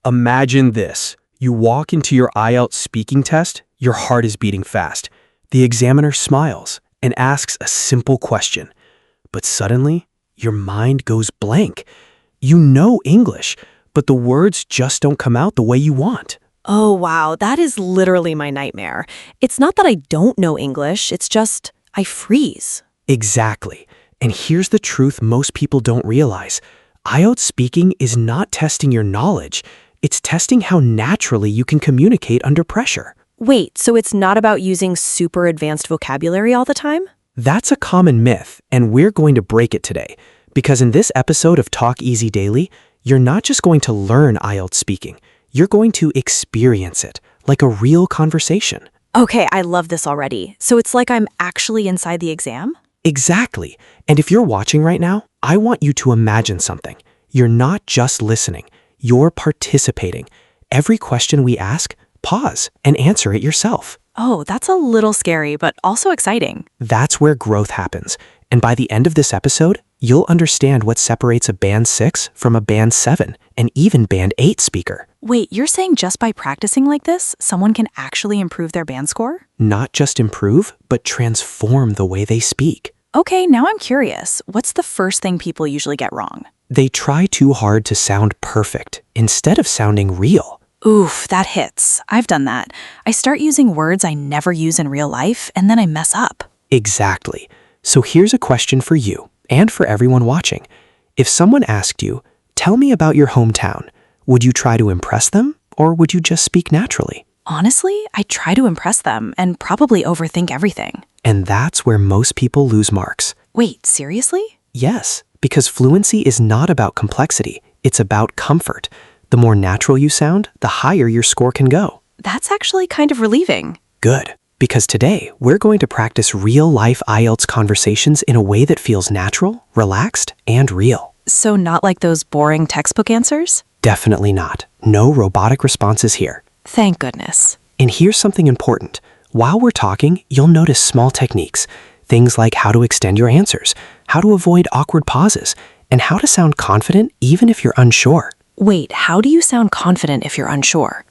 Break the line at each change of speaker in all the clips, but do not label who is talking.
Imagine this. You walk into your IELTS speaking test, your heart is beating fast. The examiner smiles and asks a simple question. But suddenly, your mind goes blank. You know English, but the words just don't come out the way you want.
Oh, wow, that is literally my nightmare. It's not that I don't know English, it's just I freeze.
Exactly. And here's the truth most people don't realize. IELTS speaking is not testing your knowledge. It's testing how naturally you can communicate under pressure.
Wait, so it's not about using super advanced vocabulary all the time?
That's a common myth, and we're going to break it today. Because in this episode of Talk Easy Daily, you're not just going to learn IELTS speaking. You're going to experience it, like a real conversation.
Okay, I love this already. So it's like I'm actually inside the exam?
Exactly. And if you're watching right now, I want you to imagine something. You're not just listening. You're participating. Every question we ask, pause and answer it yourself.
Oh, that's a little scary, but also exciting.
That's where growth happens. And by the end of this episode, you'll understand what separates a Band 6 from a Band 7 and even Band 8 speaker.
Wait, you're saying just by practicing like this, someone can actually improve their band score?
Not just improve, but transform the way they speak.
Okay, now I'm curious. What's the first thing people usually get wrong?
They try too hard to sound perfect instead of sounding real.
Oof, that hits. I've done that. I start using words I never use in real life, and then I mess up.
Exactly. So here's a question for you and for everyone watching. If someone asked you, tell me about your hometown, would you try to impress them or would you just speak naturally?
Honestly, I try to impress them and probably overthink everything.
And that's where most people lose marks.
Wait, seriously?
Yes, because fluency is not about complexity. It's about comfort. The more natural you sound, the higher your score can go.
That's actually kind of relieving.
Good, because today we're going to practice real-life IELTS conversations in a way that feels natural, relaxed, and real.
So not like those boring textbook answers?
Definitely not. No robotic responses here.
Thank goodness.
And here's something important. While we're talking, you'll notice small techniques. Things like how to extend your answers, how to avoid awkward pauses, and how to sound confident even if you're unsure.
Wait, how do you sound confident if you're unsure?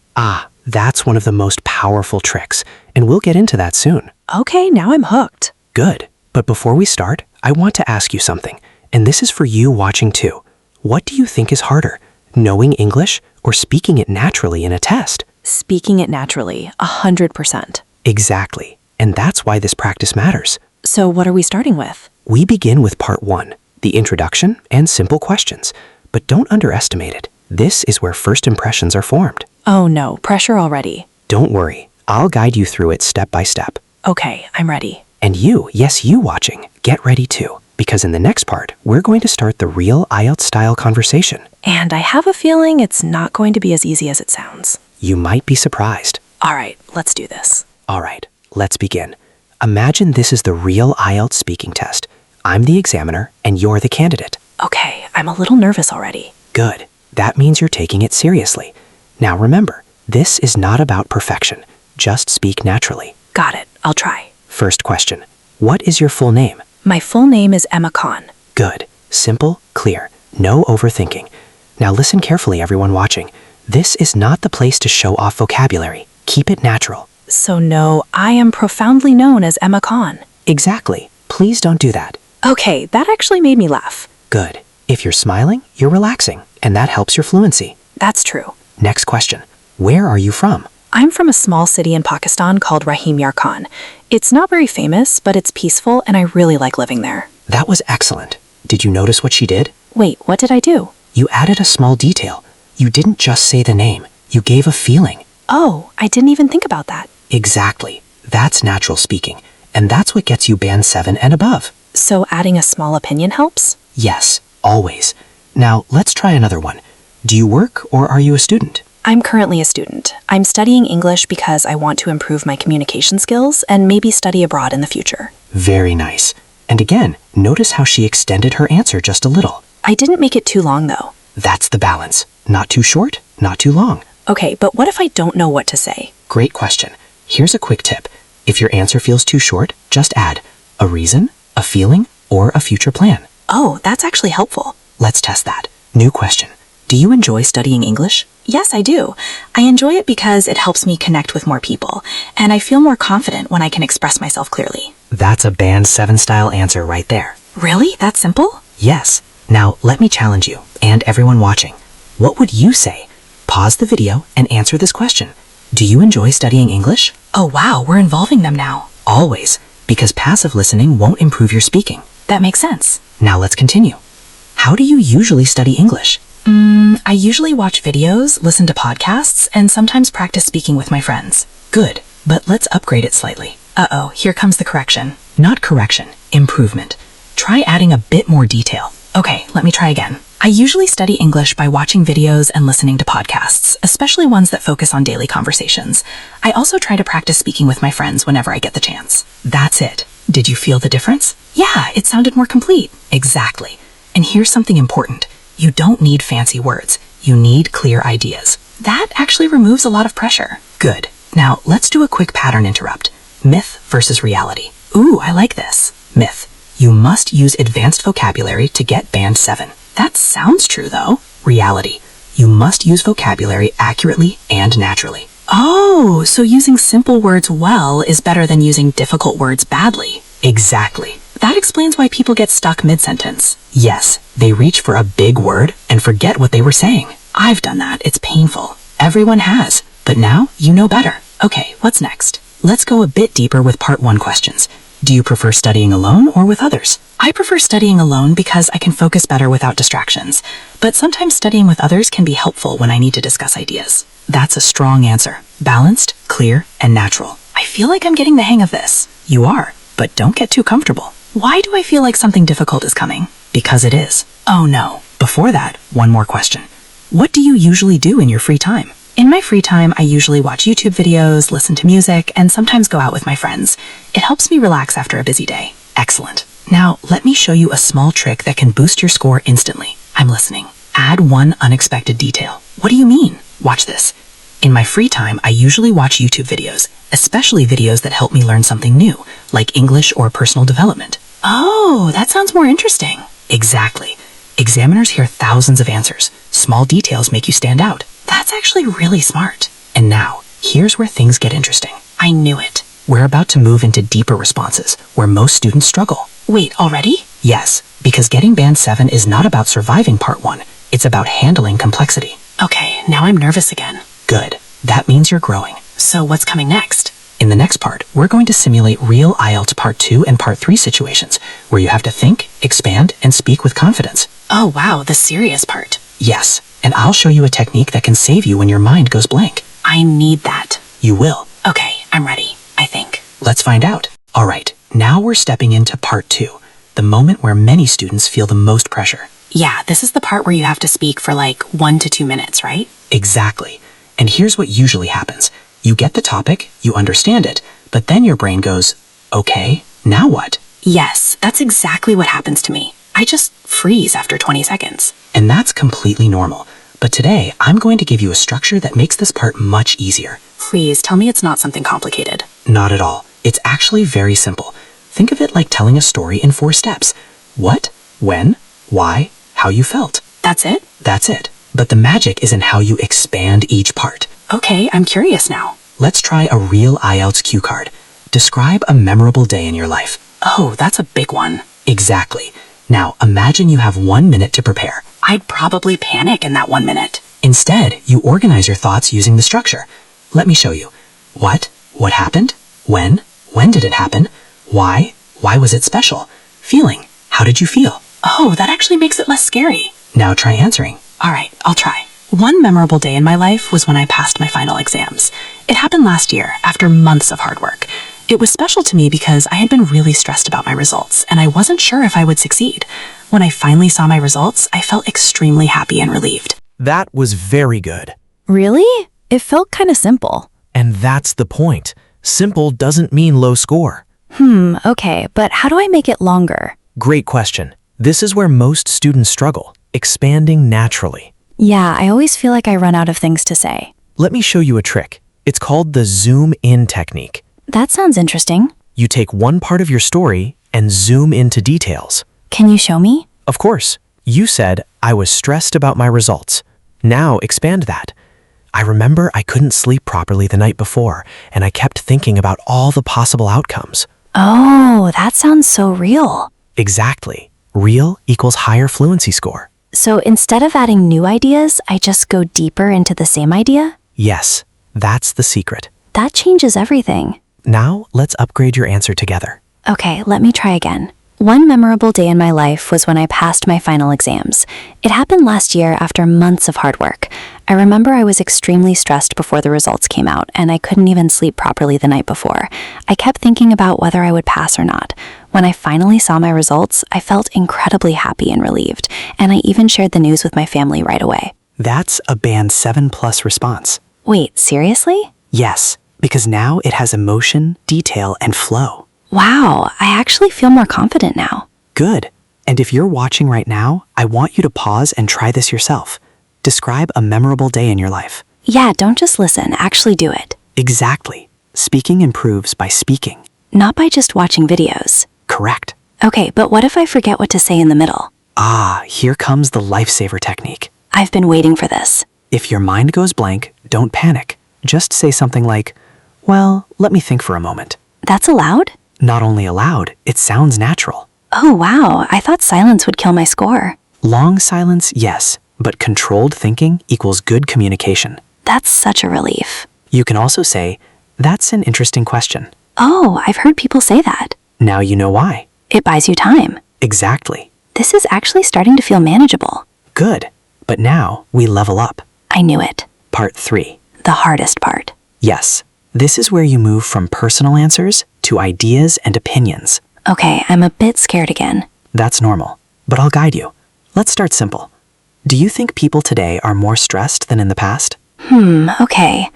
That's one of the most powerful tricks, and we'll get into that soon.
Okay, now I'm hooked.
Good. But before we start, I want to ask you something, and this is for you watching too. What do you think is harder, knowing English or speaking it naturally in a test?
Speaking it naturally, 100%.
Exactly. And that's why this practice matters.
So what are we starting with?
We begin with part 1, the introduction and simple questions. But don't underestimate it. This is where first impressions are formed.
Oh no, pressure already.
Don't worry. I'll guide you through it step by step.
Okay, I'm ready.
And you, yes, you watching, get ready too. Because in the next part, we're going to start the real IELTS-style conversation.
And I have a feeling it's not going to be as easy as it sounds.
You might be surprised.
All right, let's do this.
All right, let's begin. Imagine this is the real IELTS speaking test. I'm the examiner, and you're the candidate.
Okay, I'm a little nervous already.
Good. That means you're taking it seriously. Now remember, this is not about perfection. Just speak naturally.
Got it, I'll try.
First question. What is your full name?
My full name is Emma Khan.
Good. Simple, clear. No overthinking. Now listen carefully, everyone watching. This is not the place to show off vocabulary. Keep it natural.
So no, I am profoundly known as Emma Khan.
Exactly. Please don't do that.
Okay, that actually made me laugh.
Good. If you're smiling, you're relaxing, and that helps your fluency.
That's true.
Next question. Where are you from?
I'm from a small city in Pakistan called Rahim Yar Khan. It's not very famous, but it's peaceful, and I really like living there.
That was excellent. Did you notice what she did?
Wait, what did I do?
You added a small detail. You didn't just say the name. You gave a feeling.
Oh, I didn't even think about that.
Exactly. That's natural speaking, and that's what gets you Band 7 and above.
So adding a small opinion helps?
Yes, always. Now, let's try another one. Do you work or are you a student?
I'm currently a student. I'm studying English because I want to improve my communication skills and maybe study abroad in the future.
Very nice. And again, notice how she extended her answer just a little.
I didn't make it too long, though.
That's the balance. Not too short, not too long.
Okay, but what if I don't know what to say?
Great question. Here's a quick tip. If your answer feels too short, just add a reason, a feeling, or a future plan.
Oh, that's actually helpful.
Let's test that. New question.
Do you enjoy studying English? Yes, I do. I enjoy it because it helps me connect with more people, and I feel more confident when I can express myself clearly.
That's a Band 7 style answer right there.
Really? That simple?
Yes. Now let me challenge you, and everyone watching. What would you say? Pause the video and answer this question. Do you enjoy studying English?
Oh wow, we're involving them now.
Always, because passive listening won't improve your speaking.
That makes sense.
Now let's continue. How do you usually study English?
I usually watch videos, listen to podcasts, and sometimes practice speaking with my friends.
Good, but let's upgrade it slightly.
Uh-oh, here comes the correction.
Not correction, improvement. Try adding a bit more detail.
Okay, let me try again. I usually study English by watching videos and listening to podcasts, especially ones that focus on daily conversations. I also try to practice speaking with my friends whenever I get the chance.
That's it. Did you feel the difference?
Yeah, it sounded more complete.
Exactly. And here's something important. You don't need fancy words. You need clear ideas.
That actually removes a lot of pressure.
Good. Now let's do a quick pattern interrupt. Myth versus reality.
Ooh, I like this.
Myth. You must use advanced vocabulary to get Band 7.
That sounds true, though.
Reality. You must use vocabulary accurately and naturally.
Oh, so using simple words well is better than using difficult words badly.
Exactly.
That explains why people get stuck mid-sentence.
Yes, they reach for a big word and forget what they were saying.
I've done that. It's painful.
Everyone has, but now you know better.
Okay, what's next?
Let's go a bit deeper with part 1 questions. Do you prefer studying alone or with others?
I prefer studying alone because I can focus better without distractions, but sometimes studying with others can be helpful when I need to discuss ideas.
That's a strong answer. Balanced, clear, and natural.
I feel like I'm getting the hang of this.
You are, but don't get too comfortable.
Why do I feel like something difficult is coming?
Because it is.
Oh no.
Before that, one more question. What do you usually do in your free time?
In my free time, I usually watch YouTube videos, listen to music, and sometimes go out with my friends. It helps me relax after a busy day.
Excellent. Now, let me show you a small trick that can boost your score instantly.
I'm listening.
Add one unexpected detail.
What do you mean?
Watch this. In my free time, I usually watch YouTube videos, especially videos that help me learn something new, like English or personal development.
Oh, that sounds more interesting.
Exactly. Examiners hear thousands of answers. Small details make you stand out.
That's actually really smart.
And now, here's where things get interesting.
I knew it.
We're about to move into deeper responses, where most students struggle.
Wait, already?
Yes, because getting Band 7 is not about surviving part 1. It's about handling complexity.
Okay, now I'm nervous again.
Good. That means you're growing.
So what's coming next?
In the next part, we're going to simulate real IELTS Part 2 and Part 3 situations, where you have to think, expand, and speak with confidence.
Oh wow, the serious part.
Yes, and I'll show you a technique that can save you when your mind goes blank.
I need that.
You will.
Okay, I'm ready, I think.
Let's find out. All right, now we're stepping into Part 2, the moment where many students feel the most pressure.
Yeah, this is the part where you have to speak for like 1 to 2 minutes, right?
Exactly. And here's what usually happens. You get the topic, you understand it, but then your brain goes, okay, now what?
Yes, that's exactly what happens to me. I just freeze after 20 seconds.
And that's completely normal. But today, I'm going to give you a structure that makes this part much easier.
Please tell me it's not something complicated.
Not at all. It's actually very simple. Think of it like telling a story in 4 steps. What, when, why, how you felt.
That's it?
That's it. But the magic is in how you expand each part.
Okay, I'm curious now.
Let's try a real IELTS cue card. Describe a memorable day in your life.
Oh, that's a big one.
Exactly. Now, imagine you have 1 minute to prepare.
I'd probably panic in that 1 minute.
Instead, you organize your thoughts using the structure. Let me show you. What? What happened? When? When did it happen? Why? Why was it special? Feeling? How did you feel?
Oh, that actually makes it less scary.
Now try answering.
All right, I'll try. One memorable day in my life was when I passed my final exams. It happened last year, after months of hard work. It was special to me because I had been really stressed about my results, and I wasn't sure if I would succeed. When I finally saw my results, I felt extremely happy and relieved.
That was very good.
Really? It felt kind of simple.
And that's the point. Simple doesn't mean low score.
Okay, but how do I make it longer?
Great question. This is where most students struggle, expanding naturally.
Yeah, I always feel like I run out of things to say.
Let me show you a trick. It's called the zoom in technique.
That sounds interesting.
You take one part of your story and zoom into details.
Can you show me?
Of course. You said, I was stressed about my results. Now expand that. I remember I couldn't sleep properly the night before, and I kept thinking about all the possible outcomes.
Oh, that sounds so real.
Exactly. Real equals higher fluency score.
So instead of adding new ideas, I just go deeper into the same idea?
Yes, that's the secret.
That changes everything.
Now, let's upgrade your answer together.
Okay, let me try again. One memorable day in my life was when I passed my final exams. It happened last year after months of hard work. I remember I was extremely stressed before the results came out, and I couldn't even sleep properly the night before. I kept thinking about whether I would pass or not. When I finally saw my results, I felt incredibly happy and relieved, and I even shared the news with my family right away.
That's a band 7+ response.
Wait, seriously?
Yes, because now it has emotion, detail, and flow.
Wow, I actually feel more confident now.
Good. And if you're watching right now, I want you to pause and try this yourself. Describe a memorable day in your life.
Yeah, don't just listen, actually do it.
Exactly. Speaking improves by speaking.
Not by just watching videos.
Correct.
Okay, but what if I forget what to say in the middle?
Ah, here comes the lifesaver technique.
I've been waiting for this.
If your mind goes blank, don't panic. Just say something like, well, let me think for a moment.
That's allowed?
Not only allowed, it sounds natural.
Oh wow, I thought silence would kill my score.
Long silence, yes, but controlled thinking equals good communication.
That's such a relief.
You can also say, that's an interesting question.
Oh, I've heard people say that.
Now you know why.
It buys you time.
Exactly.
This is actually starting to feel manageable.
Good. But now we level up.
I knew it.
Part 3.
The hardest part.
Yes. This is where you move from personal answers to ideas and opinions.
Okay, I'm a bit scared again.
That's normal, but I'll guide you. Let's start simple. Do you think people today are more stressed than in the past?
Okay.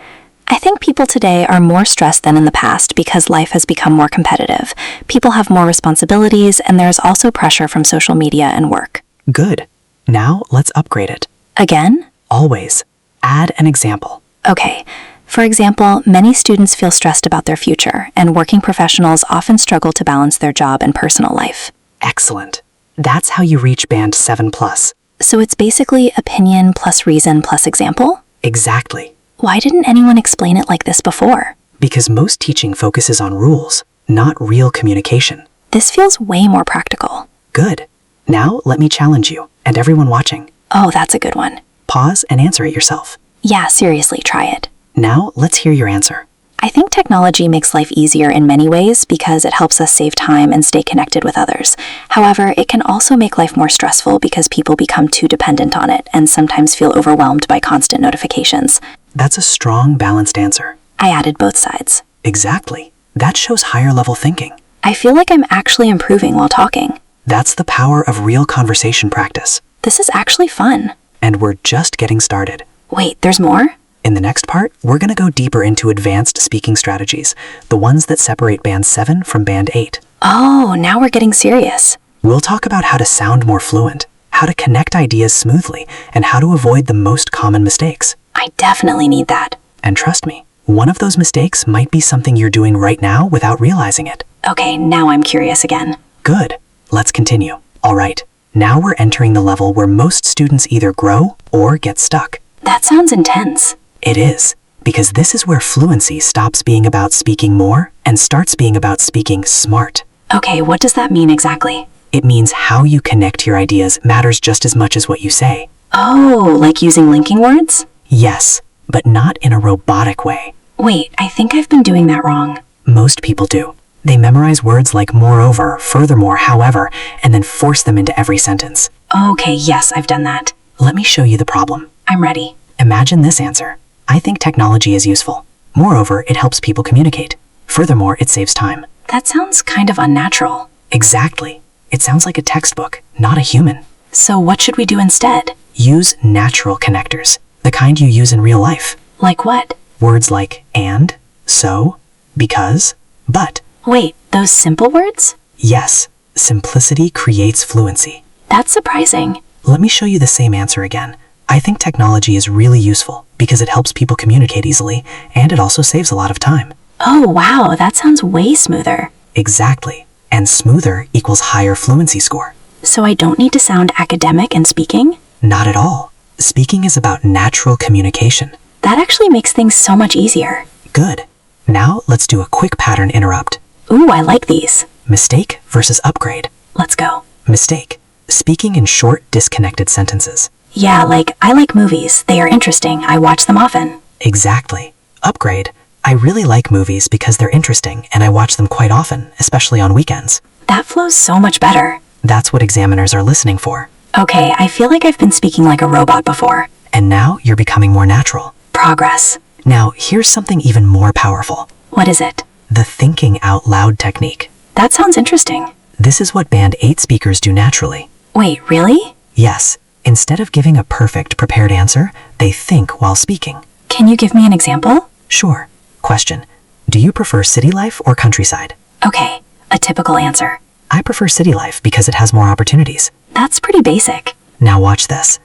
I think people today are more stressed than in the past because life has become more competitive. People have more responsibilities, and there is also pressure from social media and work.
Good. Now let's upgrade it.
Again?
Always. Add an example.
Okay. For example, many students feel stressed about their future, and working professionals often struggle to balance their job and personal life.
Excellent. That's how you reach band 7+.
So it's basically opinion plus reason plus example?
Exactly.
Why didn't anyone explain it like this before?
Because most teaching focuses on rules, not real communication.
This feels way more practical.
Good. Now let me challenge you, and everyone watching.
Oh, that's a good one.
Pause and answer it yourself.
Yeah, seriously, try it.
Now let's hear your answer.
I think technology makes life easier in many ways because it helps us save time and stay connected with others. However, it can also make life more stressful because people become too dependent on it and sometimes feel overwhelmed by constant notifications.
That's a strong, balanced answer.
I added both sides.
Exactly. That shows higher level thinking.
I feel like I'm actually improving while talking.
That's the power of real conversation practice.
This is actually fun.
And we're just getting started.
Wait, there's more?
In the next part, we're going to go deeper into advanced speaking strategies, the ones that separate band 7 from band 8.
Oh, now we're getting serious.
We'll talk about how to sound more fluent, how to connect ideas smoothly, and how to avoid the most common mistakes.
I definitely need that.
And trust me, one of those mistakes might be something you're doing right now without realizing it.
Okay, now I'm curious again.
Good. Let's continue. All right. Now we're entering the level where most students either grow or get stuck.
That sounds intense.
It is, because this is where fluency stops being about speaking more and starts being about speaking smart.
Okay, what does that mean exactly?
It means how you connect your ideas matters just as much as what you say.
Oh, like using linking words?
Yes, but not in a robotic way.
Wait, I think I've been doing that wrong.
Most people do. They memorize words like moreover, furthermore, however, and then force them into every sentence.
Okay, yes, I've done that.
Let me show you the problem.
I'm ready.
Imagine this answer. I think technology is useful. Moreover, it helps people communicate. Furthermore, it saves time.
That sounds kind of unnatural.
Exactly. It sounds like a textbook, not a human.
So what should we do instead?
Use natural connectors, the kind you use in real life.
Like what?
Words like and, so, because, but.
Wait, those simple words?
Yes, simplicity creates fluency.
That's surprising.
Let me show you the same answer again. I think technology is really useful because it helps people communicate easily, and it also saves a lot of time.
Oh, wow, that sounds way smoother.
Exactly. And smoother equals higher fluency score.
So I don't need to sound academic in speaking?
Not at all. Speaking is about natural communication.
That actually makes things so much easier.
Good. Now let's do a quick pattern interrupt.
Ooh, I like these.
Mistake versus upgrade.
Let's go.
Mistake. Speaking in short, disconnected sentences.
Yeah, like, I like movies. They are interesting. I watch them often.
Exactly. Upgrade. I really like movies because they're interesting and I watch them quite often, especially on weekends.
That flows so much better.
That's what examiners are listening for.
Okay, I feel like I've been speaking like a robot before.
And now you're becoming more natural.
Progress.
Now, here's something even more powerful.
What is it?
The thinking out loud technique.
That sounds interesting.
This is what Band 8 speakers do naturally.
Wait, really?
Yes, instead of giving a perfect prepared answer, they think while speaking.
Can you give me an example?
Sure. Question. Do you prefer city life or countryside?
Okay, a typical answer.
I prefer city life because it has more opportunities.
That's pretty basic.
Now watch this.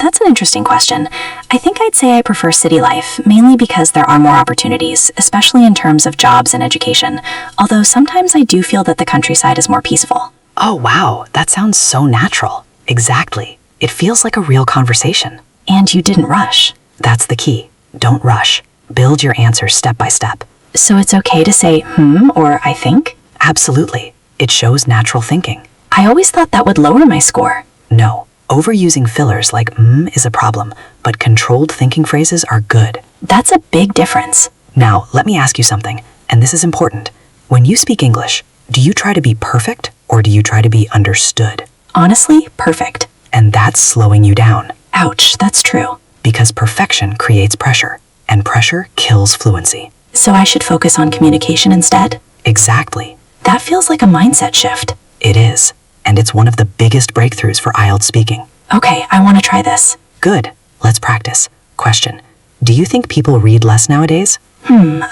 That's an interesting question. I think I'd say I prefer city life, mainly because there are more opportunities, especially in terms of jobs and education, although sometimes I do feel that the countryside is more peaceful.
Oh wow, that sounds so natural. Exactly. It feels like a real conversation.
And you didn't rush.
That's the key. Don't rush. Build your answers step by step.
So it's okay to say, or I think?
Absolutely. It shows natural thinking.
I always thought that would lower my score.
No, overusing fillers like is a problem, but controlled thinking phrases are good.
That's a big difference.
Now, let me ask you something, and this is important. When you speak English, do you try to be perfect or do you try to be understood?
Honestly, perfect.
And that's slowing you down.
Ouch, that's true.
Because perfection creates pressure, and pressure kills fluency.
So I should focus on communication instead?
Exactly.
That feels like a mindset shift.
It is. And it's one of the biggest breakthroughs for IELTS speaking.
Okay, I want to try this.
Good. Let's practice. Question. Do you think people read less nowadays?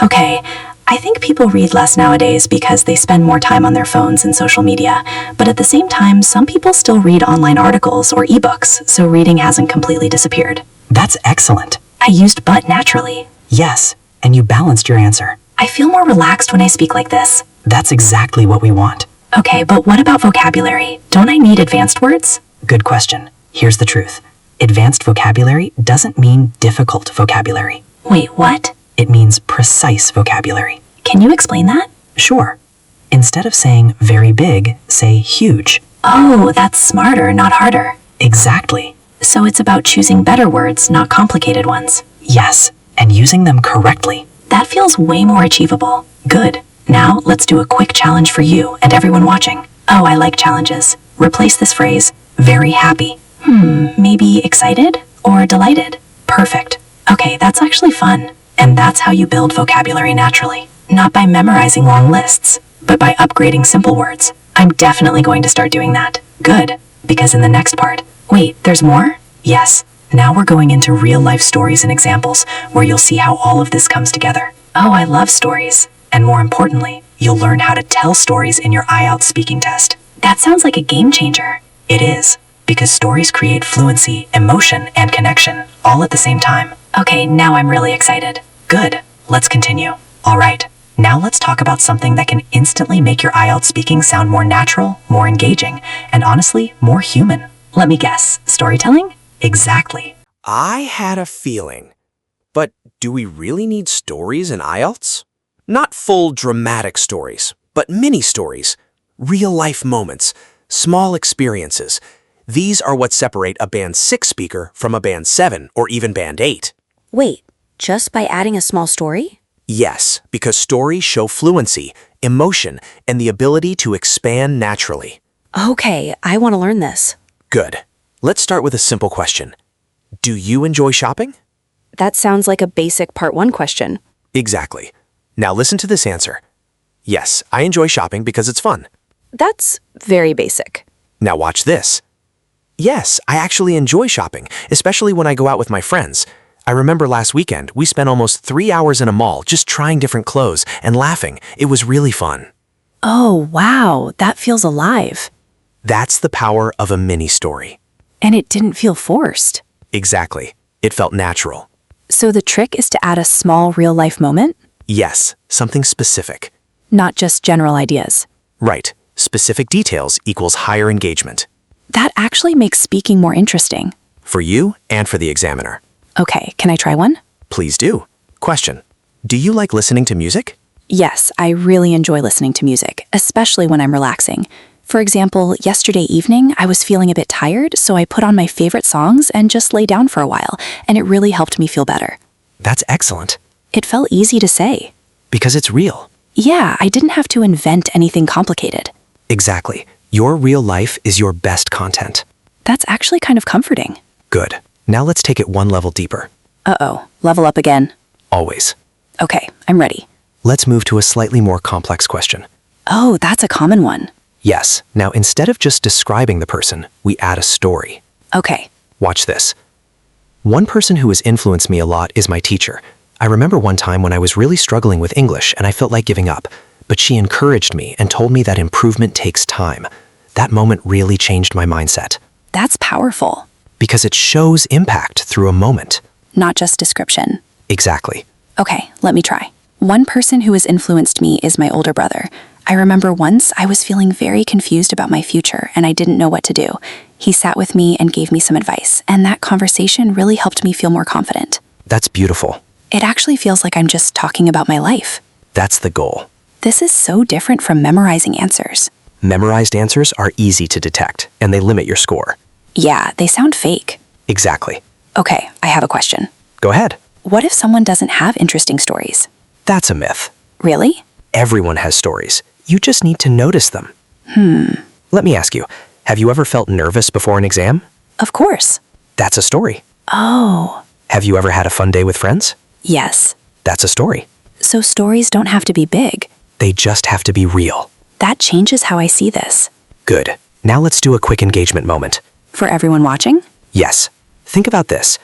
Okay. I think people read less nowadays because they spend more time on their phones and social media. But at the same time, some people still read online articles or ebooks, so reading hasn't completely disappeared.
That's excellent.
I used but naturally.
Yes, and you balanced your answer.
I feel more relaxed when I speak like this.
That's exactly what we want.
Okay, but what about vocabulary? Don't I need advanced words?
Good question. Here's the truth. Advanced vocabulary doesn't mean difficult vocabulary.
Wait, what?
It means precise vocabulary.
Can you explain that?
Sure. Instead of saying very big, say huge.
Oh, that's smarter, not harder.
Exactly.
So it's about choosing better words, not complicated ones.
Yes, and using them correctly.
That feels way more achievable. Good. Now, let's do a quick challenge for you and everyone watching. Oh, I like challenges. Replace this phrase, very happy. Maybe excited or delighted? Perfect. Okay, that's actually fun. And that's how you build vocabulary naturally. Not by memorizing long lists, but by upgrading simple words. I'm definitely going to start doing that. Good. Because in the next part... Wait, there's more? Yes. Now we're going into real-life stories and examples where you'll see how all of this comes together. Oh, I love stories. And more importantly, you'll learn how to tell stories in your IELTS speaking test. That sounds like a game changer.
It is, because stories create fluency, emotion, and connection, all at the same time.
Okay, now I'm really excited.
Good. Let's continue. All right. Now let's talk about something that can instantly make your IELTS speaking sound more natural, more engaging, and honestly, more human.
Let me guess. Storytelling?
Exactly.
I had a feeling. But do we really need stories in IELTS? Not full dramatic stories, but mini stories, real-life moments, small experiences. These are what separate a Band 6 speaker from a Band 7 or even Band 8.
Wait, just by adding a small story?
Yes, because stories show fluency, emotion, and the ability to expand naturally.
Okay, I want to learn this.
Good. Let's start with a simple question. Do you enjoy shopping?
That sounds like a basic part 1 question.
Exactly. Now listen to this answer. Yes, I enjoy shopping because it's fun.
That's very basic.
Now watch this. Yes, I actually enjoy shopping, especially when I go out with my friends. I remember last weekend, we spent almost 3 hours in a mall just trying different clothes and laughing. It was really fun.
Oh, wow, that feels alive.
That's the power of a mini story.
And it didn't feel forced.
Exactly. It felt natural.
So the trick is to add a small real-life moment?
Yes, something specific.
Not just general ideas.
Right. Specific details equals higher engagement.
That actually makes speaking more interesting.
for you and for the examiner.
Okay, can I try one?
Please do. Question. Do you like listening to music?
Yes, I really enjoy listening to music, especially when I'm relaxing. For example, yesterday evening, I was feeling a bit tired, so I put on my favorite songs and just lay down for a while, and it really helped me feel better.
That's excellent.
It felt easy to say.
Because it's real.
Yeah, I didn't have to invent anything complicated.
Exactly. Your real life is your best content.
That's actually kind of comforting.
Good. Now let's take it one level deeper.
Uh-oh, level up again.
Always.
Okay, I'm ready.
Let's move to a slightly more complex question.
Oh, that's a common one.
Yes. Now, instead of just describing the person, we add a story.
Okay.
Watch this. One person who has influenced me a lot is my teacher. I remember one time when I was really struggling with English and I felt like giving up, but she encouraged me and told me that improvement takes time. That moment really changed my mindset.
That's powerful.
Because it shows impact through a moment.
Not just description.
Exactly.
Okay, let me try. One person who has influenced me is my older brother. I remember once I was feeling very confused about my future and I didn't know what to do. He sat with me and gave me some advice, and that conversation really helped me feel more confident.
That's beautiful.
It actually feels like I'm just talking about my life.
That's the goal.
This is so different from memorizing answers.
Memorized answers are easy to detect, and they limit your score.
Yeah, they sound fake.
Exactly.
Okay, I have a question.
Go ahead.
What if someone doesn't have interesting stories?
That's a myth.
Really?
Everyone has stories. You just need to notice them. Let me ask you, have you ever felt nervous before an exam?
Of course.
That's a story.
Oh.
Have you ever had a fun day with friends?
Yes.
That's a story.
So stories don't have to be big.
They just have to be real.
That changes how I see this.
Good. Now let's do a quick engagement moment.
For everyone watching?
Yes. Think about this.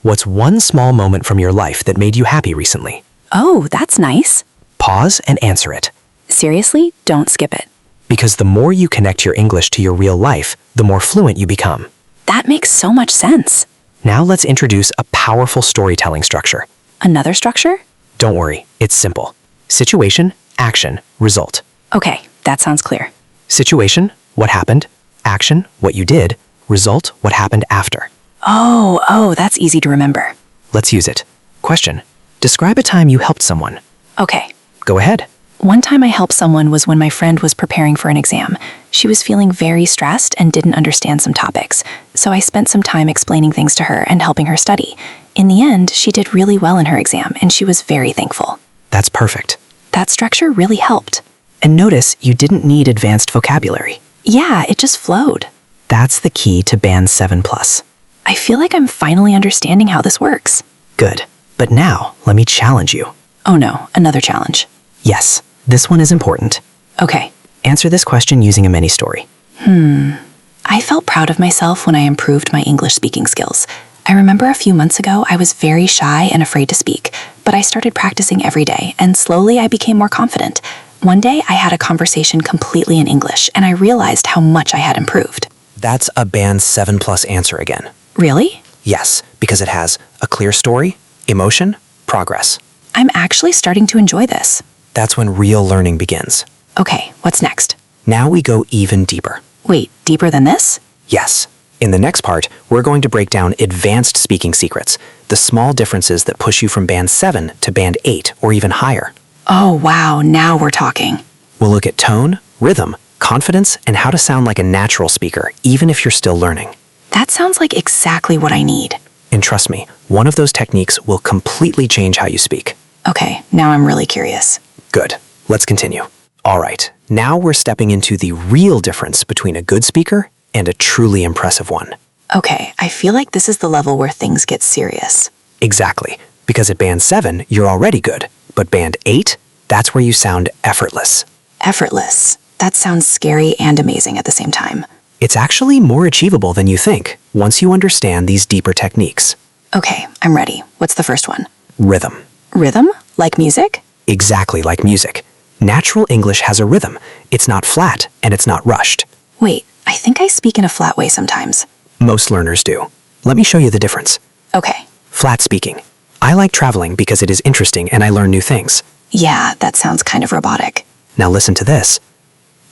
What's one small moment from your life that made you happy recently?
Oh, that's nice.
Pause and answer it.
Seriously, don't skip it.
Because the more you connect your English to your real life, the more fluent you become.
That makes so much sense.
Now let's introduce a powerful storytelling structure.
Another structure?
Don't worry, it's simple. Situation, action, result.
Okay, that sounds clear.
Situation, what happened. Action, what you did. Result, what happened after.
Oh, that's easy to remember.
Let's use it. Question. Describe a time you helped someone.
Okay.
Go ahead.
One time I helped someone was when my friend was preparing for an exam. She was feeling very stressed and didn't understand some topics, so I spent some time explaining things to her and helping her study. In the end, she did really well in her exam, and she was very thankful.
That's perfect.
That structure really helped.
And notice you didn't need advanced vocabulary.
Yeah, it just flowed.
That's the key to Band 7+.
I feel like I'm finally understanding how this works.
Good. But now, let me challenge you.
Oh no, another challenge.
Yes, this one is important.
Okay.
Answer this question using a mini story.
I felt proud of myself when I improved my English speaking skills. I remember a few months ago I was very shy and afraid to speak, but I started practicing every day, and slowly I became more confident. One day I had a conversation completely in English, and I realized how much I had improved.
That's a Band 7+ answer again.
Really?
Yes, because it has a clear story, emotion, progress.
I'm actually starting to enjoy this.
That's when real learning begins.
Okay, what's next?
Now we go even deeper.
Wait, deeper than this?
Yes. In the next part, we're going to break down advanced speaking secrets, the small differences that push you from Band 7 to Band 8 or even higher.
Oh wow, now we're talking.
We'll look at tone, rhythm, confidence, and how to sound like a natural speaker, even if you're still learning.
That sounds like exactly what I need.
And trust me, one of those techniques will completely change how you speak.
Okay, now I'm really curious.
Good. Let's continue. All right, now we're stepping into the real difference between a good speaker and a truly impressive one.
Okay, I feel like this is the level where things get serious.
Exactly, because at Band 7, you're already good, but Band 8, that's where you sound effortless.
Effortless. That sounds scary and amazing at the same time.
It's actually more achievable than you think once you understand these deeper techniques.
Okay, I'm ready. What's the first one?
Rhythm.
Rhythm? Like music?
Exactly like music. Natural English has a rhythm. It's not flat and it's not rushed.
Wait, I think I speak in a flat way sometimes.
Most learners do. Let me show you the difference.
Okay.
Flat speaking. I like traveling because it is interesting and I learn new things.
Yeah, that sounds kind of robotic.
Now listen to this.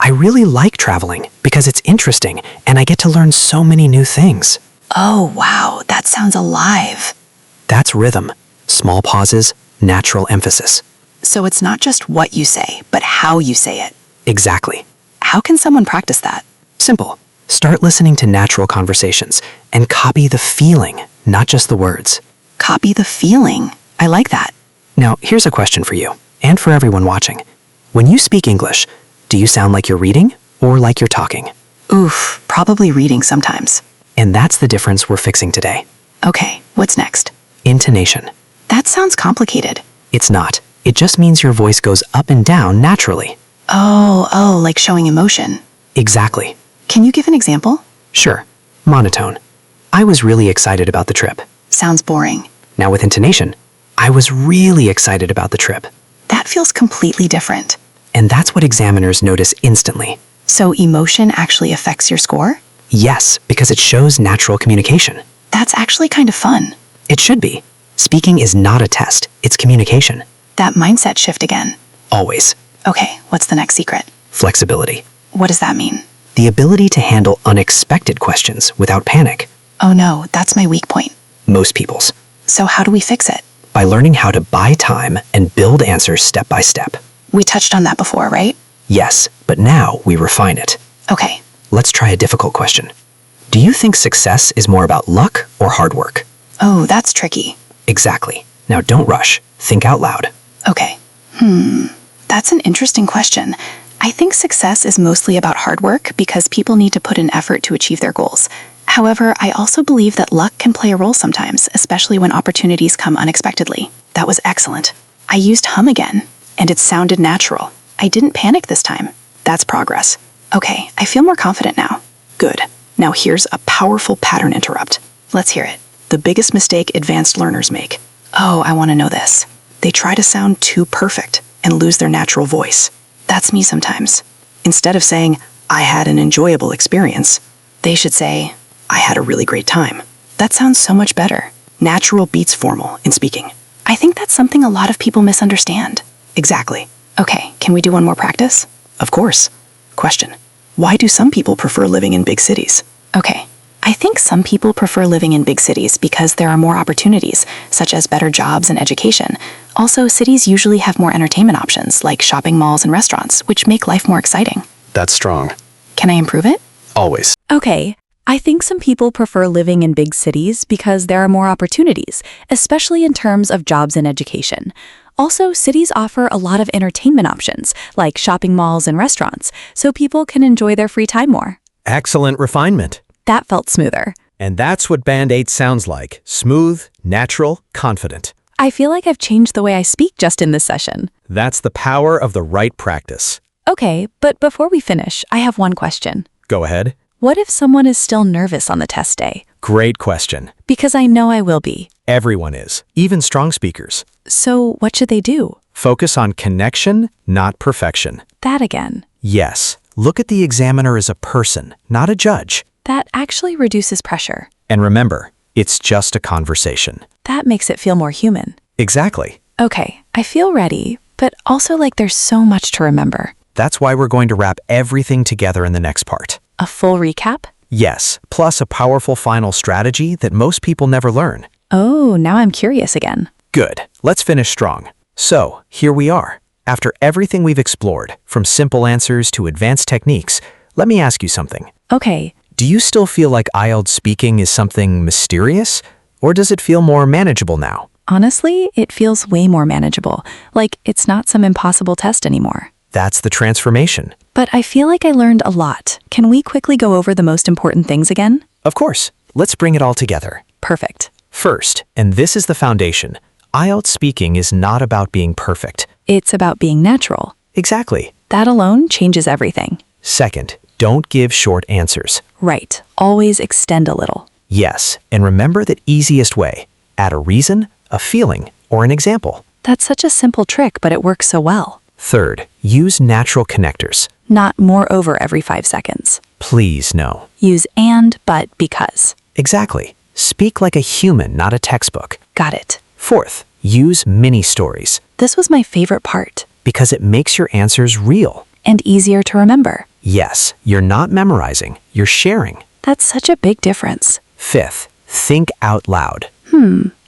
I really like traveling because it's interesting and I get to learn so many new things.
Oh, wow, that sounds alive.
That's rhythm. Small pauses, natural emphasis.
So it's not just what you say, but how you say it.
Exactly.
How can someone practice that?
Simple. Start listening to natural conversations and copy the feeling, not just the words.
Copy the feeling. I like that.
Now, here's a question for you, and for everyone watching. When you speak English, do you sound like you're reading or like you're talking?
Oof, probably reading sometimes.
And that's the difference we're fixing today.
Okay, what's next?
Intonation.
That sounds complicated.
It's not. It just means your voice goes up and down naturally.
Oh, like showing emotion.
Exactly.
Can you give an example?
Sure. Monotone. I was really excited about the trip.
Sounds boring.
Now with intonation, I was really excited about the trip.
That feels completely different.
And that's what examiners notice instantly.
So emotion actually affects your score?
Yes, because it shows natural communication.
That's actually kind of fun.
It should be. Speaking is not a test, it's communication.
That mindset shift again.
Always.
Okay, what's the next secret?
Flexibility.
What does that mean?
The ability to handle unexpected questions without panic.
Oh no, that's my weak point.
Most people's.
So how do we fix it?
By learning how to buy time and build answers step by step.
We touched on that before, right?
Yes, but now we refine it.
Okay,
Let's try a difficult question. Do you think success is more about luck or hard work?
oh, that's tricky.
Exactly. Now don't rush. Think out loud.
Okay. That's an interesting question. I think success is mostly about hard work because people need to put in effort to achieve their goals. However, I also believe that luck can play a role sometimes, especially when opportunities come unexpectedly. That was excellent. I used hum again, and it sounded natural. I didn't panic this time. That's progress. Okay, I feel more confident now. Good. Now here's a powerful pattern interrupt. Let's hear it. The biggest mistake advanced learners make. Oh, I want to know this. They try to sound too perfect and lose their natural voice. That's me sometimes. Instead of saying, I had an enjoyable experience, they should say, I had a really great time. That sounds so much better. Natural beats formal in speaking. I think that's something a lot of people misunderstand.
Exactly.
Okay, can we do one more practice?
Of course. Question. Why do some people prefer living in big cities?
Okay. I think some people prefer living in big cities because there are more opportunities, such as better jobs and education. Also, cities usually have more entertainment options, like shopping malls and restaurants, which make life more exciting.
That's strong.
Can I improve it?
Always.
Okay, I think some people prefer living in big cities because there are more opportunities, especially in terms of jobs and education. Also, cities offer a lot of entertainment options, like shopping malls and restaurants, so people can enjoy their free time more.
Excellent refinement.
That felt smoother.
And that's what Band 8 sounds like. Smooth, natural, confident.
I feel like I've changed the way I speak just in this session.
That's the power of the right practice.
Okay, but before we finish, I have one question.
Go ahead.
What if someone is still nervous on the test day?
Great question.
Because I know I will be.
Everyone is, even strong speakers.
So what should they do?
Focus on connection, not perfection.
That again.
Yes, look at the examiner as a person, not a judge.
That actually reduces pressure.
And remember, it's just a conversation.
That makes it feel more human.
Exactly.
Okay, I feel ready, but also like there's so much to remember.
That's why we're going to wrap everything together in the next part.
A full recap?
Yes, plus a powerful final strategy that most people never learn.
Oh, now I'm curious again.
Good. Let's finish strong. So, here we are. After everything we've explored, from simple answers to advanced techniques, let me ask you something.
Okay,
Do you still feel like IELTS speaking is something mysterious? Or does it feel more manageable now?
honestly, it feels way more manageable. Like it's not some impossible test anymore.
That's the transformation.
But I feel like I learned a lot. Can we quickly go over the most important things again?
Of course. Let's bring it all together.
Perfect.
First, and this is the foundation, IELTS speaking is not about being perfect.
It's about being natural.
Exactly.
That alone changes everything.
Second, don't give short answers.
Right. Always extend a little.
Yes, and remember the easiest way. Add a reason, a feeling, or an example.
That's such a simple trick, but it works so well.
Third, use natural connectors.
Not moreover every 5 seconds.
Please no.
Use and, but, because.
Exactly. Speak like a human, not a textbook.
Got it.
Fourth, use mini stories
This was my favorite part.
because it makes your answers real.
And easier to remember.
Yes, you're not memorizing, you're sharing.
That's such a big difference.
Fifth, think out loud.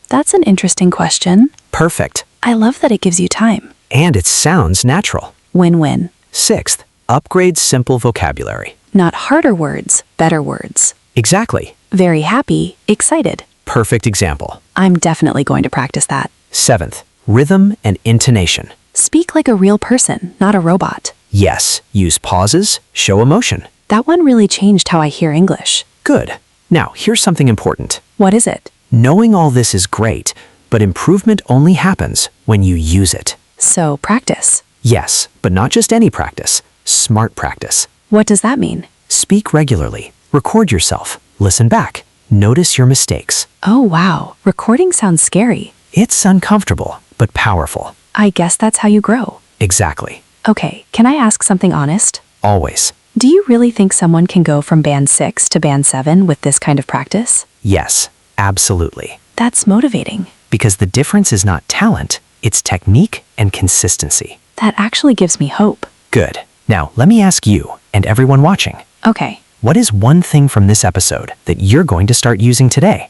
That's an interesting question.
Perfect.
I love that it gives you time.
And it sounds natural.
Win-win.
Sixth, upgrade simple vocabulary.
Not harder words, better words.
Exactly.
Very happy, excited.
Perfect example.
I'm definitely going to practice that.
Seventh, rhythm and intonation.
Speak like a real person, not a robot.
Yes, use pauses, show emotion.
That one really changed how I hear English.
Good. Now, here's something important.
What is it?
Knowing all this is great, but improvement only happens when you use it.
So, practice.
Yes, but not just any practice. Smart practice.
What does that mean?
Speak regularly. Record yourself. Listen back. Notice your mistakes.
Oh, wow. Recording sounds scary.
It's uncomfortable, but powerful.
I guess that's how you grow.
Exactly.
Okay, can I ask something honest?
Always.
Do you really think someone can go from band 6 to band 7 with this kind of practice?
Yes, absolutely.
That's motivating.
Because the difference is not talent, it's technique and consistency.
That actually gives me hope.
Good. Now, let me ask you, and everyone watching,
Okay.
what is one thing from this episode that you're going to start using today?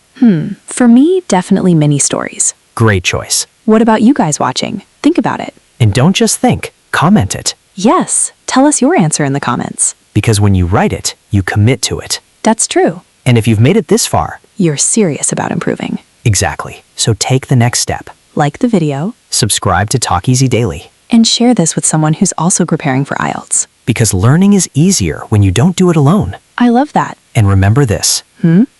For me, definitely mini stories.
Great choice.
What about you guys watching? Think about it.
And don't just think, comment it.
Yes, tell us your answer in the comments.
Because when you write it, you commit to it.
That's true.
And if you've made it this far,
You're serious about improving.
exactly. So take the next step.
Like the video,
Subscribe to Talk Easy Daily.
and share this with someone who's also preparing for IELTS.
Because learning is easier when you don't do it alone.
I love that.
And remember this.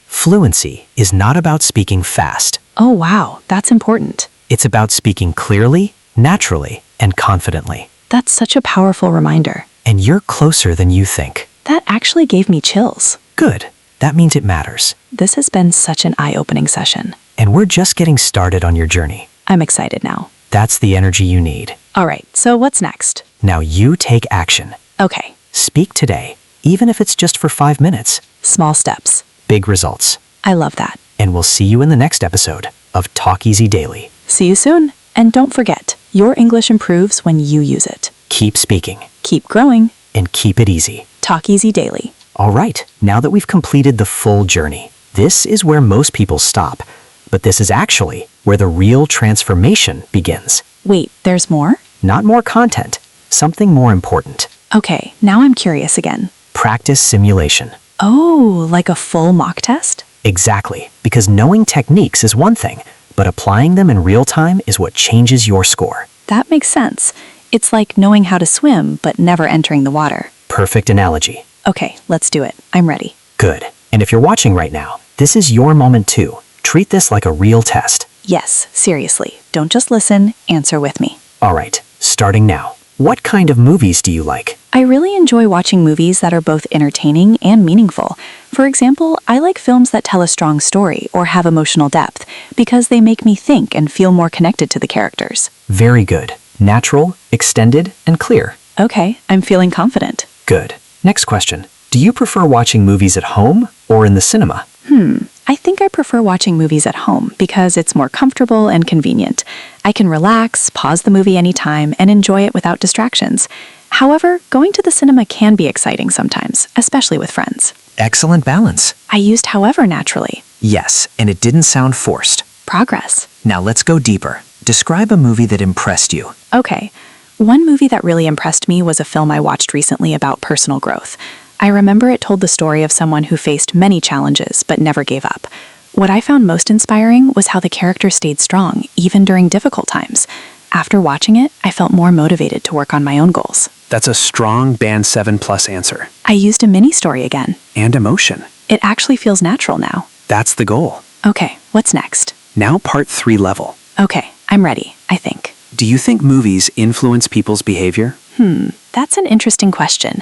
Fluency is not about speaking fast.
Oh, wow, that's important.
It's about speaking clearly, naturally, and confidently.
That's such a powerful reminder.
And you're closer than you think.
That actually gave me chills.
Good. That means it matters.
This has been such an eye-opening session.
And we're just getting started on your journey.
I'm excited now.
That's the energy you need.
All right, so what's next?
Now you take action.
Okay,
Speak today, even if it's just for 5 minutes.
small steps.
Big results.
I love that.
And we'll see you in the next episode of Talk Easy Daily.
See you soon. And don't forget, your English improves when you use it.
Keep speaking
Keep growing.
and keep it easy.
Talk Easy Daily.
All right, now that we've completed the full journey, this is where most people stop. But this is actually where the real transformation begins.
Wait, there's more?
Not more content, something more important.
Okay, now I'm curious again.
Practice simulation.
Oh, like a full mock test?
Exactly, because knowing techniques is one thing, but applying them in real time is what changes your score.
That makes sense. It's like knowing how to swim, but never entering the water.
Perfect analogy.
Okay, let's do it. I'm ready.
Good. And if you're watching right now, this is your moment too. Treat this like a real test.
Yes, seriously. Don't just listen, answer with me.
All right, starting now. What kind of movies do you like?
I really enjoy watching movies that are both entertaining and meaningful. For example, I like films that tell a strong story or have emotional depth because they make me think and feel more connected to the characters.
Very good. Natural, extended, and clear.
Okay, I'm feeling confident.
Good. Next question. Do you prefer watching movies at home or in the cinema?
I think I prefer watching movies at home because it's more comfortable and convenient. I can relax, pause the movie anytime, and enjoy it without distractions. However, going to the cinema can be exciting sometimes, especially with friends.
Excellent balance.
I used however naturally.
Yes, and it didn't sound forced.
Progress.
Now let's go deeper. Describe a movie that impressed you.
Okay. One movie that really impressed me was a film I watched recently about personal growth. I remember it told the story of someone who faced many challenges but never gave up. What I found most inspiring was how the character stayed strong, even during difficult times. After watching it, I felt more motivated to work on my own goals.
That's a strong Band 7 plus answer.
I used a mini story again.
And emotion.
It actually feels natural now.
That's the goal.
Okay, what's next?
Now part 3 level.
Okay, I'm ready, I think.
Do you think movies influence people's behavior?
That's an interesting question.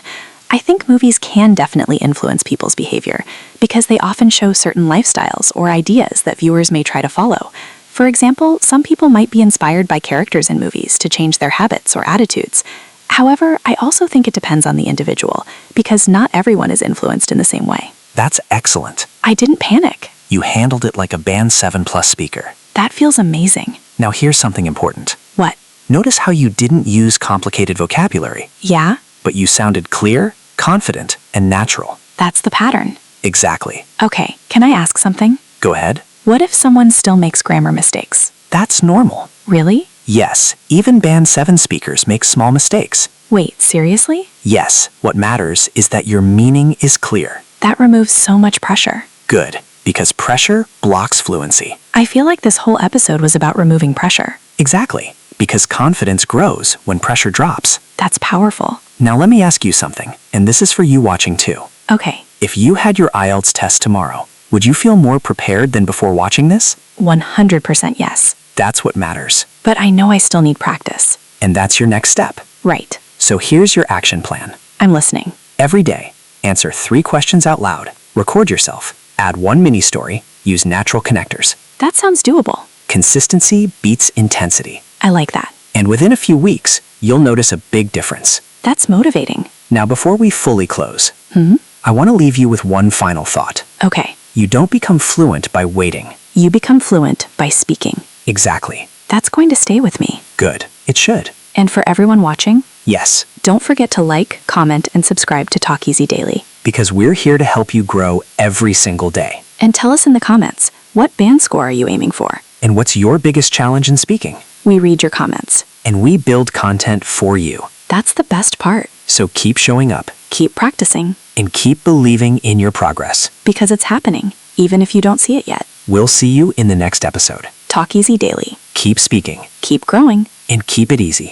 I think movies can definitely influence people's behavior because they often show certain lifestyles or ideas that viewers may try to follow. For example, some people might be inspired by characters in movies to change their habits or attitudes. However, I also think it depends on the individual because not everyone is influenced in the same way.
That's excellent.
I didn't panic.
You handled it like a Band 7 plus speaker.
That feels amazing.
Now here's something important.
What?
Notice how you didn't use complicated vocabulary,
Yeah?
but you sounded clear, confident, and natural.
That's the pattern.
Exactly.
Okay, can I ask something?
Go ahead.
What if someone still makes grammar mistakes?
That's normal.
Really?
Yes, even Band 7 speakers make small mistakes.
Wait, seriously?
Yes, what matters is that your meaning is clear.
That removes so much pressure.
Good, because pressure blocks fluency.
I feel like this whole episode was about removing pressure.
Exactly, because confidence grows when pressure drops.
That's powerful.
Now let me ask you something, and this is for you watching too.
Okay,
If you had your IELTS test tomorrow, would you feel more prepared than before watching this?
100% yes.
That's what matters.
But I know I still need practice.
And that's your next step.
Right.
So here's your action plan.
I'm listening.
Every day, answer 3 questions out loud, record yourself, add 1 mini story, use natural connectors.
That sounds doable.
Consistency beats intensity.
I like that.
And within a few weeks, you'll notice a big difference.
That's motivating.
Now, before we fully close,
Hmm?
I want to leave you with one final thought.
Okay.
You don't become fluent by waiting.
You become fluent by speaking.
Exactly.
That's going to stay with me.
Good. It should.
And for everyone watching,
Yes,
don't forget to like, comment, and subscribe to Talk Easy Daily.
because we're here to help you grow every single day.
And tell us in the comments, what band score are you aiming for?
And what's your biggest challenge in speaking?
We read your comments.
And we build content for you.
That's the best part.
So keep showing up
Keep practicing,
and keep believing in your progress.
because it's happening, even if you don't see it yet.
We'll see you in the next episode.
Talk Easy Daily.
Keep speaking
Keep growing.
and keep it easy.